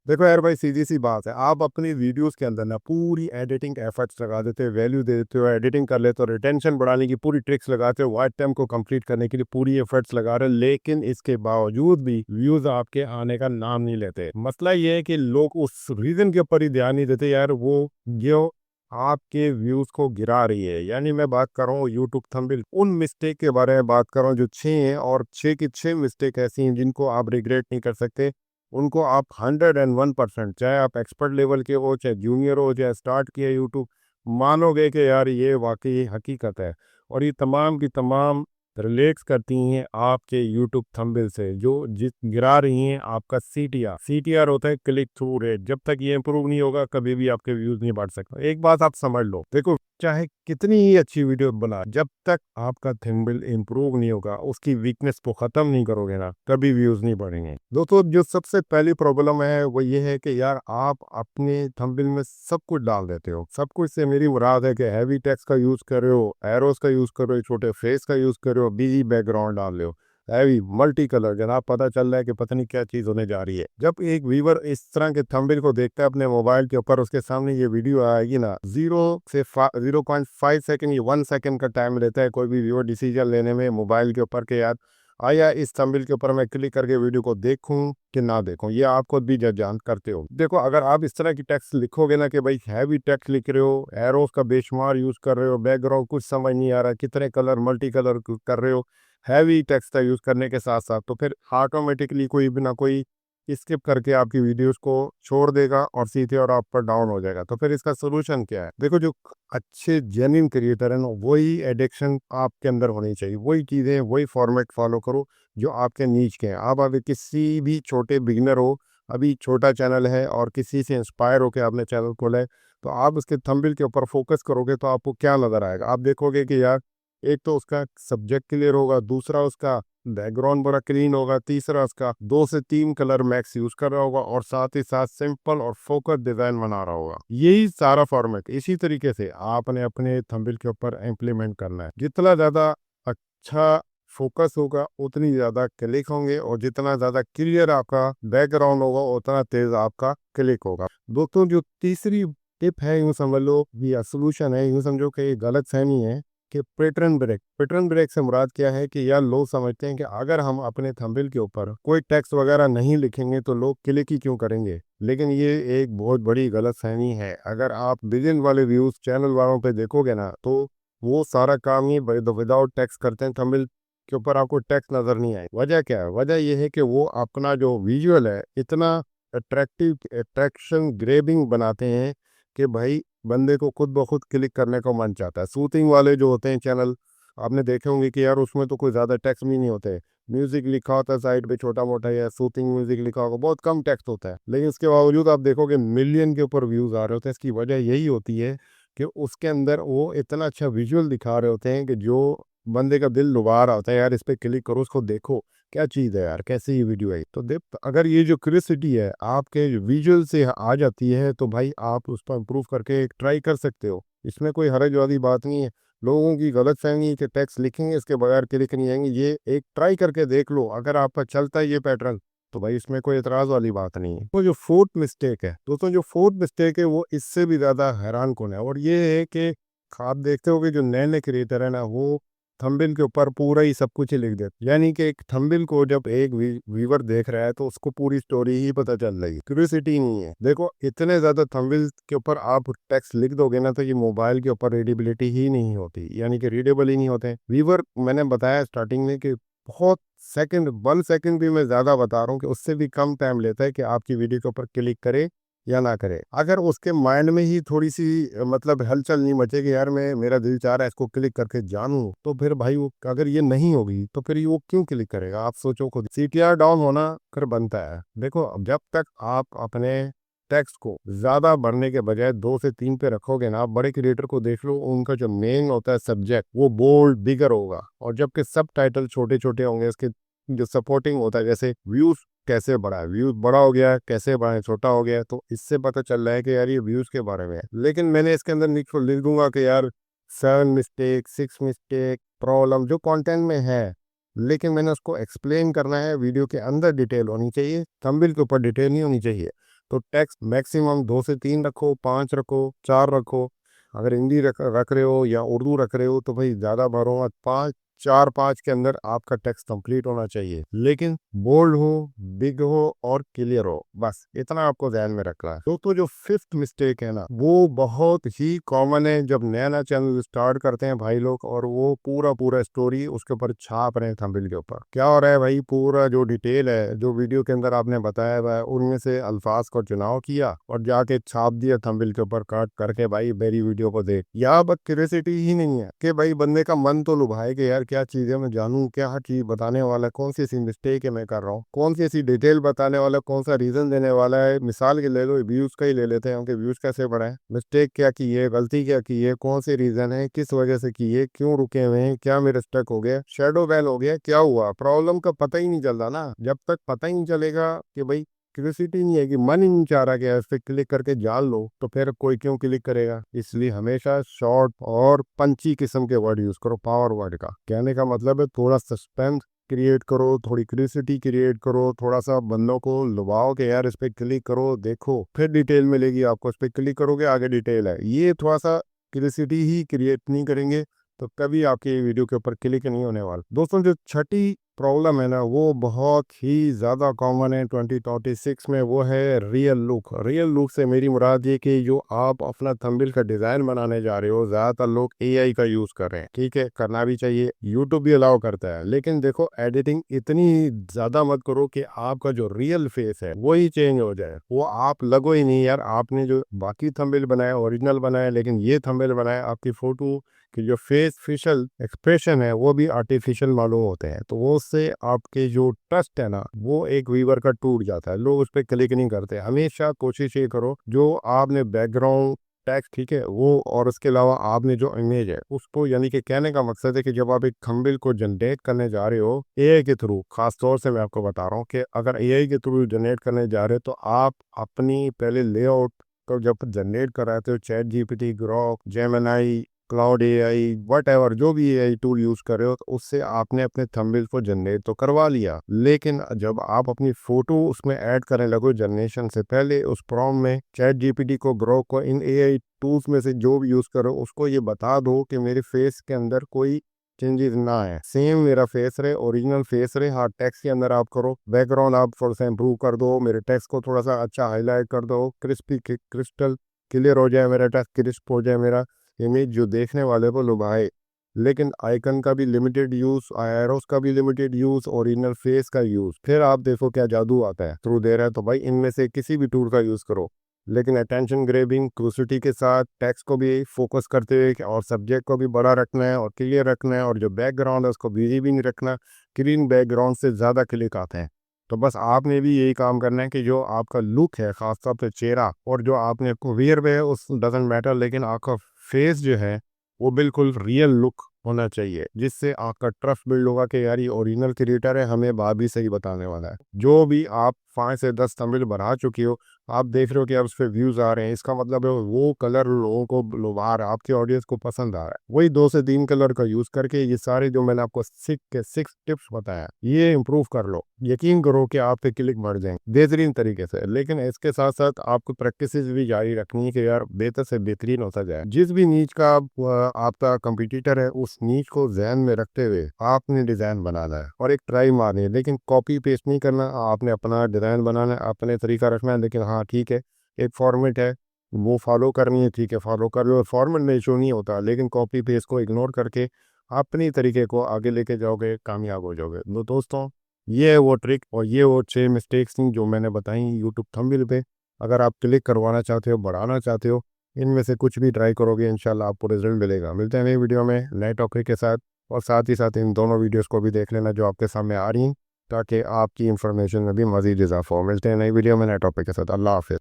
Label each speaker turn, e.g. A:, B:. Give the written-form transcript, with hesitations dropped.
A: देखो यार भाई, सीधी सी बात है, आप अपनी वीडियोस के अंदर ना पूरी एडिटिंग एफर्ट्स लगा देते हो, वैल्यू दे देते हो, एडिटिंग कर लेते हो, रिटेंशन बढ़ाने की पूरी ट्रिक्स लगाते हो, वाइट टाइम को कंप्लीट करने के लिए पूरी एफर्ट्स लगा रहे हो, लेकिन इसके बावजूद भी व्यूज आपके आने का नाम नहीं लेते। मसला ये है कि लोग उस रीजन के ऊपर ही ध्यान नहीं देते यार, वो जो आपके व्यूज को गिरा रही है। यानी मैं बात कर रहा हूँ यूट्यूब थंबनेल उन मिस्टेक के बारे में बात कर रहा हूँ जो 6 हैं, और 6 की 6 मिस्टेक ऐसी हैं जिनको आप रिग्रेट नहीं कर सकते। उनको आप 101%, चाहे आप एक्सपर्ट लेवल के हो, चाहे जूनियर हो, चाहे स्टार्ट किए यूट्यूब, मानोगे कि यार ये वाकई हकीकत है। और ये तमाम की तमाम रिलेट्स करती हैं आपके यूट्यूब थंबनेल से, जो जिस गिरा रही हैं आपका सीटीआर। सीटीआर होता है क्लिक थ्रू रेट। जब तक ये इंप्रूव नहीं होगा कभी भी आपके व्यूज नहीं बढ़ सकते। एक बात आप समझ लो, देखो चाहे कितनी ही अच्छी वीडियो बना, जब तक आपका थंबनेल इंप्रूव नहीं होगा, उसकी वीकनेस को खत्म नहीं करोगे ना, कभी व्यूज नहीं बढ़ेंगे। दोस्तों, जो सबसे पहली प्रॉब्लम है वो ये है कि यार आप अपने थंबनेल में सब कुछ डाल देते हो। सब कुछ से मेरी मुराद है कि हैवी टेक्स्ट का यूज कर रहे हो, एरोस का यूज कर रहे हो, छोटे फेस का यूज कर रहे हो, बिजी बैकग्राउंड डाल रहे हो, हैवी मल्टी कलर, जनाब पता चल रहा है कि पता नहीं क्या चीज होने जा रही है। जब एक व्यूवर इस तरह के थंबनेल को देखता है अपने मोबाइल के ऊपर, उसके सामने ये वीडियो आएगी ना, 0 से 0.5 सेकंड या 1 सेकंड का टाइम लेता है कोई भी व्यूवर डिसीजन लेने में मोबाइल के ऊपर के यार आया इस थंबनेल के ऊपर मैं क्लिक करके वीडियो को देखूं कि ना देखूं। ये आप खुद भी जान करते हो। देखो, अगर आप इस तरह की टेक्स्ट लिखोगे ना कि भाई हैवी टेक्स्ट लिख रहे हो, एरोस का बेशुमार यूज कर रहे हो, बैकग्राउंड कुछ समझ नहीं आ रहा, कितने कलर मल्टी कलर कर रहे हो, हैवी टेक्स्ट का यूज करने के साथ साथ, तो फिर ऑटोमेटिकली कोई भी ना कोई स्किप करके आपकी वीडियोस को छोड़ देगा और सीधे और आप पर डाउन हो जाएगा। तो फिर इसका सोल्यूशन क्या है? देखो, जो अच्छे जेन्युइन क्रिएटर है ना, वही एडिक्शन आपके अंदर होनी चाहिए, वही चीज़ें, वही फॉर्मेट फॉलो करो जो आपके नीच के हैं। आप अभी किसी भी छोटे बिगिनर हो, अभी छोटा चैनल है और किसी से इंस्पायर होकर आपने चैनल खोला है, तो आप उसके थंबनेल के ऊपर फोकस करोगे तो आपको क्या नजर आएगा? आप देखोगे कि यार एक तो उसका सब्जेक्ट क्लियर होगा, दूसरा उसका बैकग्राउंड बड़ा क्लीन होगा, तीसरा उसका 2 से 3 कलर मैक्स यूज कर रहा होगा, और साथ ही साथ सिंपल और फोकस डिजाइन बना रहा होगा। यही सारा फॉर्मेट इसी तरीके से आपने अपने थंबनेल के ऊपर इम्प्लीमेंट करना है। जितना ज्यादा अच्छा फोकस होगा उतनी ज्यादा क्लिक होंगे, और जितना ज्यादा क्लियर आपका बैकग्राउंड होगा उतना तेज आपका क्लिक होगा। दोस्तों, जो तीसरी टिप है, यूं समझ लो, या सोल्यूशन है, यूं समझो कि गलत फहमी है कि पैटर्न ब्रेक। पैटर्न ब्रेक से मुराद क्या है कि यार लोग समझते हैं कि अगर हम अपने थंबनेल के ऊपर कोई टेक्स्ट वगैरह नहीं लिखेंगे तो लोग क्लिक ही क्यों करेंगे। लेकिन ये एक बहुत बड़ी गलतफहमी है। अगर आप बिलियन वाले व्यूज चैनल वालों पे देखोगे ना, तो वो सारा काम ही विदाउट टेक्स्ट करते हैं। थंबनेल के ऊपर आपको टेक्स्ट नजर नहीं आए। वजह क्या है? वजह यह है कि वो अपना जो विजुअल है इतना अट्रैक्टिव, अट्रैक्शन ग्रेबिंग बनाते हैं कि भाई बंदे को खुद ब खुद क्लिक करने का मन चाहता है। शूटिंग वाले जो होते हैं चैनल, आपने देखे होंगे कि यार उसमें तो कोई ज़्यादा टेक्स्ट भी नहीं होते, म्यूजिक लिखा होता है साइड पे छोटा मोटा, या शूटिंग म्यूजिक लिखा होगा, बहुत कम टेक्स्ट होता है, लेकिन उसके बावजूद आप देखोगे मिलियन के ऊपर व्यूज आ रहे होते हैं। इसकी वजह यही होती है कि उसके अंदर वो इतना अच्छा विजुअल दिखा रहे होते हैं कि जो बंदे का दिल लुभा रहा होता है, यार इस पे क्लिक करो, उसको देखो क्या चीज़ है यार, कैसी ये वीडियो है। तो देख, अगर ये जो क्यूरियोसिटी है आपके विजुअल से आ जाती है तो भाई आप उस पर इम्प्रूव करके ट्राई कर सकते हो। इसमें कोई हरज वाली बात नहीं है। लोगों की गलत फहमी कि टेक्स्ट लिखेंगे इसके बगैर क्लिक नहीं आएंगे, ये एक ट्राई करके देख लो। अगर आपका चलता है ये पैटर्न तो भाई इसमें कोई एतराज वाली बात नहीं है। तो जो फोर्थ मिस्टेक है दोस्तों, जो फोर्थ मिस्टेक है वो इससे भी ज़्यादा हैरान कौन है, और ये है कि आप देखते हो कि जो नए नए क्रिएटर है ना, वो थंबनेल के ऊपर पूरा ही सब कुछ ही लिख देते। यानी कि एक थंबनेल को जब एक व्यूवर देख रहा है तो उसको पूरी स्टोरी ही पता चल रही है, क्यूरियोसिटी नहीं है। देखो, इतने ज्यादा थंबनेल के ऊपर आप टेक्स्ट लिख दोगे ना, तो ये मोबाइल के ऊपर रीडेबिलिटी ही नहीं होती, यानी कि रीडेबल ही नहीं होते। व्यूवर, मैंने बताया स्टार्टिंग में कि बहुत सेकंड, 1 सेकंड भी मैं ज्यादा बता रहा हूँ कि उससे भी कम टाइम लेता है कि आपकी वीडियो के ऊपर क्लिक करे या ना करे। अगर उसके माइंड में ही थोड़ी सी मतलब हलचल नहीं मचे कि यार मैं, मेरा दिल चाह रहा है इसको क्लिक करके जानूं, तो फिर भाई वो, अगर ये नहीं होगी तो फिर वो क्यों क्लिक करेगा? आप सोचो खुद। सीटीआर डाउन होना कर बनता है। देखो, अब जब तक आप अपने टेक्स्ट को ज्यादा बढ़ने के बजाय 2 से 3 पे रखोगे ना, आप बड़े क्रिएटर को देख लो, उनका जो मेन होता है सब्जेक्ट वो बोल्ड बिगर होगा, और जबकि सब टाइटल छोटे छोटे होंगे। इसके जो सपोर्टिंग होता है, जैसे व्यूज कैसे बढ़ा है, व्यूज बड़ा हो गया है, कैसे बढ़ा है, छोटा हो गया है, तो इससे पता चल रहा है कि यार ये व्यूज के बारे में है। लेकिन मैंने इसके अंदर लिख दूंगा कि यार 7 मिस्टेक, 6 मिस्टेक प्रॉब्लम जो कंटेंट में है, लेकिन मैंने उसको एक्सप्लेन करना है। वीडियो के अंदर डिटेल होनी चाहिए, थंबनेल के ऊपर डिटेल नहीं होनी चाहिए। तो टेक्स्ट मैक्सिमम 2 से 3 रखो, 5 रखो, 4 रखो। अगर हिंदी रख रहे हो या उर्दू रख रहे हो तो भाई ज़्यादा भरो मत, 5 4-5 के अंदर आपका टेक्स्ट कंप्लीट होना चाहिए, लेकिन बोल्ड हो, बिग हो और क्लियर हो, बस इतना आपको ध्यान में रखना है। दोस्तों जो फिफ्थ मिस्टेक है ना, वो बहुत ही कॉमन है जब नया नया चैनल स्टार्ट करते हैं भाई लोग, और वो पूरा पूरा स्टोरी उसके ऊपर छाप रहे हैं थंबनेल के ऊपर। क्या हो रहा है भाई, पूरा जो डिटेल है जो वीडियो के अंदर आपने बताया हुआ है उनमें से अल्फाज का चुनाव किया और जाके छाप दिया थंबनेल के ऊपर काट करके, भाई मेरी वीडियो को देख। यहाँ बस क्यूरियोसिटी ही नहीं है कि भाई बंदे का मन तो लुभाए कि यार क्या चीज़ है, मैं जानूं क्या हर चीज़ बताने वाला है, कौन सी ऐसी मिस्टेक है मैं कर रहा हूँ, कौन सी ऐसी डिटेल बताने वाला है, कौन सा रीजन देने वाला है। मिसाल के ले लो, व्यूज का ही ले लेते हैं, उनके व्यूज कैसे बढ़ाएं, मिस्टेक क्या की है, गलती क्या की है, कौन से रीजन है, किस वजह से की है, क्यों रुके हुए हैं, क्या मेरा स्टक हो गया, शेडो बैन हो गया, क्या हुआ, प्रॉब्लम का पता ही नहीं चलता ना। जब तक पता ही नहीं चलेगा कि भाई क्यूरियोसिटी नहीं है कि मन ही नहीं चाह रहा कि इस पे क्लिक करके जान लो, तो फिर कोई क्यों क्लिक करेगा। इसलिए हमेशा शॉर्ट और पंची किस्म के वर्ड यूज करो। पावर वर्ड का कहने का मतलब है थोड़ा सस्पेंस क्रिएट करो, थोड़ी क्यूरियोसिटी क्रिएट करो, थोड़ा सा बंदों को लुभाओ कि यार इस पे क्लिक करो देखो, फिर डिटेल मिलेगी आपको, इस पे क्लिक करोगे आगे डिटेल है। ये थोड़ा सा क्यूरियोसिटी ही क्रिएट नहीं करेंगे तो कभी आपके वीडियो के ऊपर क्लिक नहीं होने वाला। दोस्तों जो छठी प्रॉब्लम है ना, वो बहुत ही ज़्यादा कॉमन है 2026 में, वो है रियल लुक। रियल लुक से मेरी मुराद ये कि जो आप अपना थंबनेल का डिज़ाइन बनाने जा रहे हो, ज़्यादातर लोग एआई का यूज़ कर रहे हैं। ठीक है, करना भी चाहिए, यूट्यूब भी अलाउ करता है, लेकिन देखो एडिटिंग इतनी ज़्यादा मत करो कि आपका जो रियल फेस है वो ही चेंज हो जाए, वो आप लगो ही नहीं यार। आपने जो बाकी थंबनेल बनाया ओरिजिनल बनाया, लेकिन ये थंबनेल बनाया आपकी फ़ोटो कि जो फेस फेशियल एक्सप्रेशन है वो भी आर्टिफिशियल मालूम होते हैं, तो वो उससे आपके जो ट्रस्ट है ना वो एक व्यूअर का टूट जाता है, लोग उस पर क्लिक नहीं करते। हमेशा कोशिश ये करो जो आपने बैकग्राउंड टेक्स्ट, ठीक है, वो और उसके अलावा आपने जो इमेज है उसको, यानी कि कहने का मकसद है कि जब आप एक थंबनेल को जनरेट करने जा रहे हो एआई के थ्रू, खास तौर से मैं आपको बता रहा हूँ कि अगर एआई के थ्रू जनरेट करने जा रहे हो तो आप अपनी पहले लेआउट को जब जनरेट कराते हो, chat GPT, Grok, Gemini, Claude AI, what ever जो भी एआई टूल यूज कर रहे हो, तो उससे आपने अपने थंबनेल को जनरेट तो करवा लिया, लेकिन जब आप अपनी फोटो उसमें ऐड करने लगो जनरेशन से पहले, उस प्रॉम्प्ट में चैट जीपीटी को, ग्रोक को, इन एआई टूल्स में से जो भी यूज करो उसको ये बता दो कि मेरे फेस के अंदर कोई चेंजेस ना है, सेम मेरा फेस रहे, ओरिजिनल फेस रहे। हाँ, टेक्स्ट के अंदर आप करो, बैकग्राउंड आप थोड़ा सा इंप्रूव कर दो, मेरे टेक्स्ट को थोड़ा सा अच्छा हाईलाइट कर दो, क्रिस्पी क्रिस्टल क्लियर हो जाए, मेरा टेक्स्ट क्रिस्प हो जाए, मेरा इमेज जो देखने वाले को लुभाए। लेकिन आइकन का भी लिमिटेड यूज, एरोस का भी लिमिटेड यूज, ओरिजिनल फेस का यूज, फिर आप देखो क्या जादू आता है। थ्रू दे रहा है तो भाई इनमें से किसी भी टूल का यूज करो, लेकिन अटेंशन ग्रेबिंग क्रूसिटी के साथ टेक्स्ट को भी फोकस करते हुए और सब्जेक्ट को भी बड़ा रखना है और क्लियर रखना है, और जो बैकग्राउंड है उसको बिजी भी नहीं रखना। क्लीन बैकग्राउंड से ज़्यादा क्लिक आते हैं, तो बस आपने भी यही काम करना है कि जो आपका लुक है, खासतौर पे चेहरा और जो आपने वेयर में है उस डजेंट मैटर, लेकिन आपका फेस जो है वो बिल्कुल रियल लुक होना चाहिए, जिससे आपका ट्रस्ट बिल्ड होगा कि यार ये ओरिजिनल क्रिएटर है, हमें बात भी सही बताने वाला है। जो भी आप 5 से 10 तमिल बना चुकी हो, आप देख रहे हो कि अब उस पर व्यूज आ रहे हैं, इसका मतलब है वो कलर लोगों को लुभा रहा है, आपके ऑडियंस को पसंद आ रहा है। वही 2 से 3 कलर का यूज करके ये सारे जो मैंने आपको 6 टिप्स बताया ये इंप्रूव कर लो, यकीन करो कि आप पे क्लिक बढ़ जाएंगे बेहतरीन तरीके से। लेकिन इसके साथ साथ आपको प्रैक्टिस भी जारी रखनी है कि यार बेहतर से बेहतरीन होता जाए। जिस भी नीच का आपका कंपटीटर है, उस नीच को ध्यान में रखते हुए आपने डिजाइन बनाना है और एक ट्राई मारनी है, लेकिन कॉपी पेस्ट नहीं करना। आपने अपना डिजाइन बनाना है, अपने तरीका रखना है, लेकिन हाँ ठीक है, एक फॉर्मेट है वो फॉलो करनी है, ठीक है फॉलो कर लो, फॉर्मेट में इशू नहीं होता, लेकिन कॉपी पेस्ट को इग्नोर करके अपनी तरीके को आगे लेके जाओगे, कामयाब हो जाओगे। तो दोस्तों ये है वो ट्रिक और ये वो 6 मिस्टेक्स थी जो मैंने बताई यूट्यूब थंबनेल पे। अगर आप क्लिक करवाना चाहते हो, बढ़ाना चाहते हो, इनमें से कुछ भी ट्राई करोगे इंशाल्लाह आपको रिजल्ट मिलेगा। मिलते हैं नई वीडियो में नए टॉपिक के साथ, और साथ ही साथ इन दोनों वीडियोस को भी देख लेना जो आपके सामने आ रही हैं, ताकि आपकी इंफॉर्मेशन में भी मज़ीद इजाफा हो। मिलते हैं नई वीडियो में नए टॉपिक के साथ। अल्लाह हाफिज़।